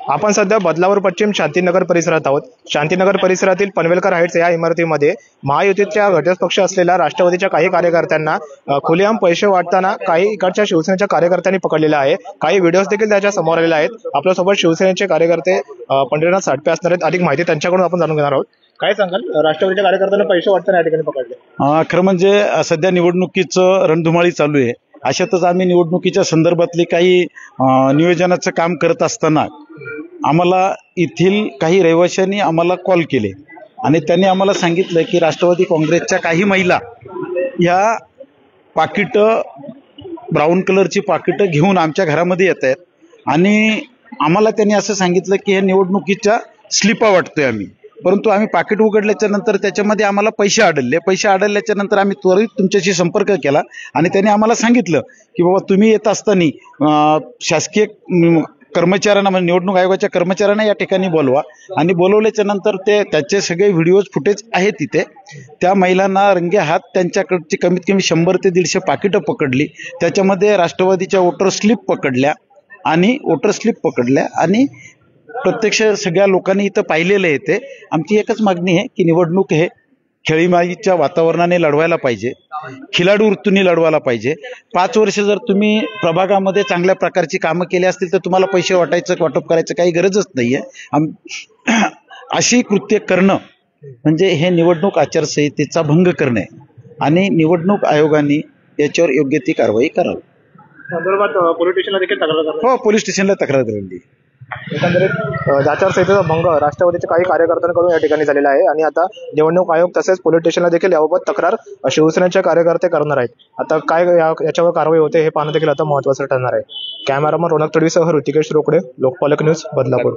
आपण सध्या बदलापूर पश्चिम शांतीनगर परिसरात आहोत। शांतीनगर परिसरातील पनवेलकर हाईट्स या इमारतीमध्ये महायुतीच्या घटक पक्ष असलेल्या राष्ट्रवादीच्या काही कार्यकर्त्यांना खुलेआम पैसे वाटताना काही इकडच्या शिवसेनेच्या कार्यकर्त्यांनी पकडलेला आहे। काही व्हिडिओज देखील त्याच्या समोर आलेले आहेत। आपल्यासोबत शिवसेनेचे कार्यकर्ते पंढरीनाथ साटपे असणार आहेत। अधिक माहिती त्यांच्याकडून आपण जाणून घेणार आहोत। काय सांगाल, राष्ट्रवादीच्या कार्यकर्त्यांना पैसे वाटताना या ठिकाणी पकडले? खरं म्हणजे सध्या निवडणुकीचं रणधुमाळी चालू आहे। अशातच आम्ही निवडणुकीच्या संदर्भातली काही नियोजनाचं काम करत असताना आम्हाला येथील काही रहिवाशांनी आम्हाला कॉल केले आणि त्यांनी आम्हाला सांगितलं की राष्ट्रवादी काँग्रेसच्या काही महिला या पाकिटं, ब्राऊन कलरची पाकिटं घेऊन आमच्या घरामध्ये येत आहेत आणि आम्हाला त्यांनी असं सांगितलं की हे निवडणुकीच्या स्लिपा वाटतोय आम्ही, परंतु आम्ही पाकिट उघडल्याच्या नंतर त्याच्यामध्ये आम्हाला पैसे आढळल्याच्या नंतर आम्ही त्वरित तुमच्याशी संपर्क केला आणि त्यांनी आम्हाला सांगितलं की बाबा तुम्ही येत असताना शासकीय कर्मचाऱ्यांना, म्हणजे निवडणूक आयोगाच्या कर्मचाऱ्यांना या ठिकाणी बोलवा आणि बोलवल्याच्या नंतर त्याचे सगळे व्हिडिओज फुटेज आहेत तिथे। त्या महिलांना रंगे हात त्यांच्याकडची कमीत कमी 100 ते 150 पाकिटं पकडली, त्याच्यामध्ये राष्ट्रवादीच्या वोटर स्लिप पकडल्या आणि प्रत्यक्ष सगळ्या लोकांनी इथं पाहिलेलं आहे। ते आमची एकच मागणी आहे की निवडणूक हे खेळीमाईच्या वातावरणाने लढवायला पाहिजे, खिलाडू वृत्तीने लढवायला पाहिजे। 5 वर्ष जर तुम्ही प्रभागामध्ये चांगल्या प्रकारची कामं केली असतील तर तुम्हाला पैसे वाटप करायचं काही गरजच नाहीये। अशी कृत्य करणं म्हणजे हे निवडणूक आचारसंहितेचा भंग करणे आणि निवडणूक आयोगाने याच्यावर योग्य ती कारवाई करावी। संदर्भात पोलीस स्टेशनला देखील तक्रार करण्यात? हो, पोलीस स्टेशनला तक्रार दिली। एकंदरीत आचारसंहितेचा भंग राष्ट्रवादीच्या काही कार्यकर्त्यांकडून या ठिकाणी झालेला आहे आणि आता निवडणूक आयोग तसेच पोलीस स्टेशनला देखील याबाबत तक्रार शिवसेनेचे कार्यकर्ते करणार आहेत। आता काय याच्यावर कारवाई होते हे पाहणं देखील आता महत्त्वाचं ठरणार आहे। Cameraman Ronak तडवीसह Rutikesh Rokade, लोकपालक news, Badlapur.